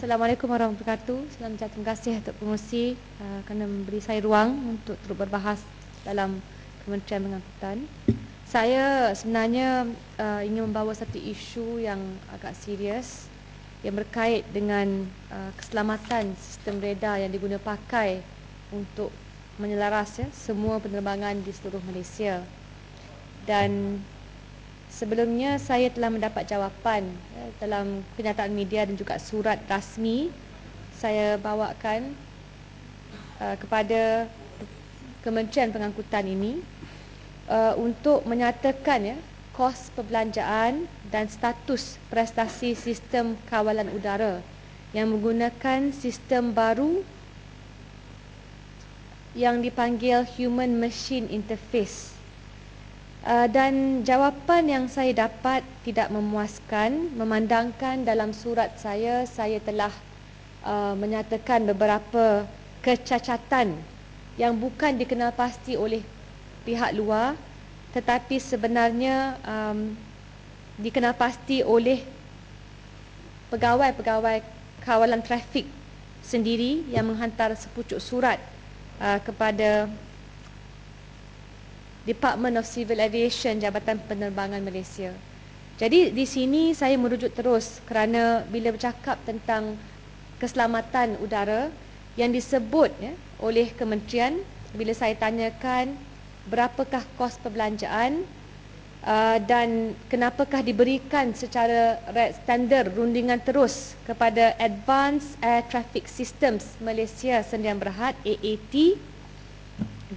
Assalamualaikum warahmatullahi wabarakatuh. Terima kasih untuk pengerusi kerana memberi saya ruang untuk turut berbahas dalam Kementerian Pengangkutan. Saya sebenarnya ingin membawa satu isu yang agak serius yang berkait dengan keselamatan sistem reda yang diguna pakai untuk menyelaras semua penerbangan di seluruh Malaysia. Dan sebelumnya saya telah mendapat jawapan dalam kenyataan media dan juga surat rasmi saya bawakan kepada Kementerian Pengangkutan ini untuk menyatakan kos perbelanjaan dan status prestasi sistem kawalan udara yang menggunakan sistem baru yang dipanggil Human Machine Interface. Dan jawapan yang saya dapat tidak memuaskan, memandangkan dalam surat saya telah menyatakan beberapa kecacatan yang bukan dikenal pasti oleh pihak luar, tetapi sebenarnya dikenal pasti oleh pegawai-pegawai kawalan trafik sendiri yang menghantar sepucuk surat kepada Department of Civil Aviation Jabatan Penerbangan Malaysia. Jadi di sini saya merujuk terus kerana bila bercakap tentang keselamatan udara yang disebut oleh kementerian, bila saya tanyakan berapakah kos perbelanjaan dan kenapakah diberikan secara standar rundingan terus kepada Advanced Air Traffic Systems Malaysia Sdn Bhd AAT,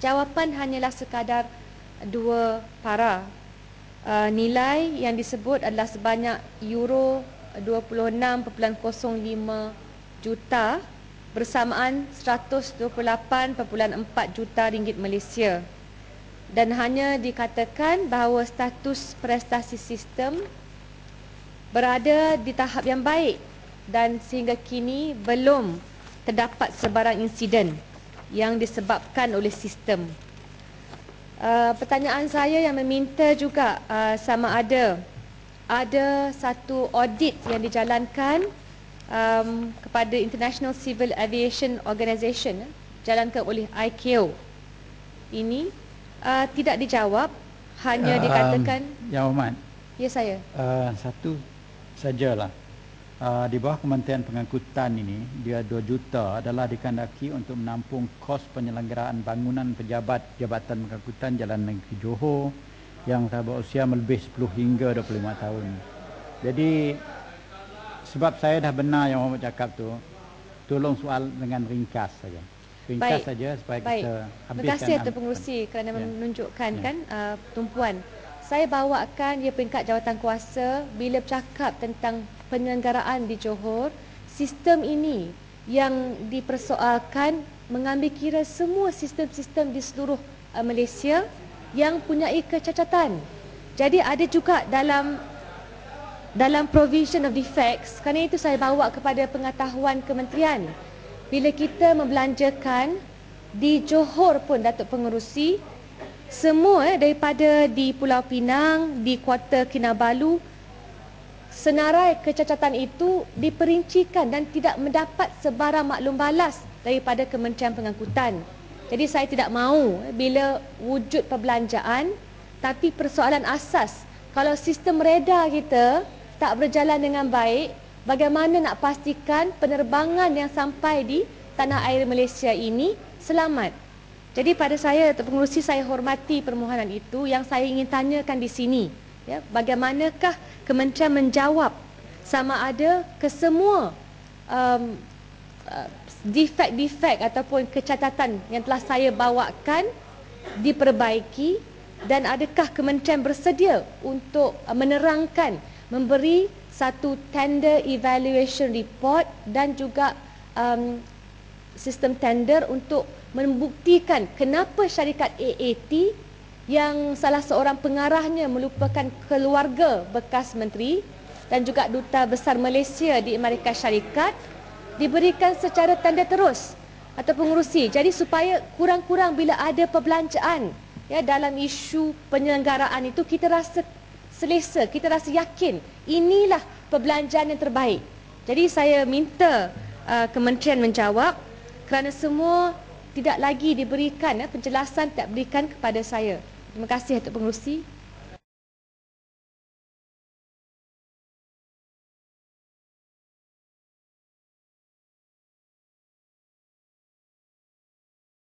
jawapan hanyalah sekadar dua para. Nilai yang disebut adalah sebanyak euro 26.05 juta bersamaan 128.4 juta ringgit Malaysia, dan hanya dikatakan bahawa status prestasi sistem berada di tahap yang baik dan sehingga kini belum terdapat sebarang insiden yang disebabkan oleh sistem. Pertanyaan saya yang meminta juga sama ada satu audit yang dijalankan kepada International Civil Aviation Organisation jalankan oleh ICAO ini tidak dijawab, hanya dikatakan. Yang Ahmad, Ya saya. Satu sajalah. Di bawah Kementerian Pengangkutan ini, dia 2 juta adalah dikehendaki untuk menampung kos penyelenggaraan bangunan pejabat Jabatan Pengangkutan Jalan Negeri Johor yang telah berusia melebih 10 hingga 25 tahun. Jadi sebab saya dah benar yang Muhammad cakap tu, tolong soal dengan ringkas saja. Ringkas saja supaya kita habiskan. Terima kasih Tuan Pengerusi kerana menunjukkan tumpuan. Saya bawakan dia peringkat jawatankuasa bila bercakap tentang penyelenggaraan di Johor. Sistem ini yang dipersoalkan mengambil kira semua sistem-sistem di seluruh Malaysia yang mempunyai kecacatan. Jadi ada juga dalam provision of defects. Kerana itu saya bawa kepada pengetahuan kementerian. Bila kita membelanjakan di Johor pun, Datuk Pengerusi, semua daripada di Pulau Pinang, di Kuarter Kinabalu, senarai kecacatan itu diperincikan dan tidak mendapat sebarang maklum balas daripada Kementerian Pengangkutan. Jadi saya tidak mahu bila wujud perbelanjaan, tapi persoalan asas, kalau sistem reda kita tak berjalan dengan baik, bagaimana nak pastikan penerbangan yang sampai di tanah air Malaysia ini selamat? Jadi pada saya, Tuan Pengerusi, saya hormati permohonan itu. Yang saya ingin tanyakan di sini, bagaimanakah kementerian menjawab sama ada kesemua defek-defek ataupun kecacatan yang telah saya bawakan diperbaiki, dan adakah kementerian bersedia untuk menerangkan, memberi satu tender evaluation report dan juga sistem tender untuk membuktikan kenapa syarikat AAT yang salah seorang pengarahnya merupakan keluarga bekas menteri dan juga Duta Besar Malaysia di Amerika Syarikat diberikan secara tanda terus atau pengurusi. Jadi supaya kurang-kurang bila ada perbelanjaan dalam isu penyelenggaraan itu, kita rasa selesa, kita rasa yakin inilah perbelanjaan yang terbaik. Jadi saya minta kementerian menjawab kerana semua tidak lagi diberikan penjelasan, tidak berikan kepada saya. Terima kasih Datuk Pengerusi.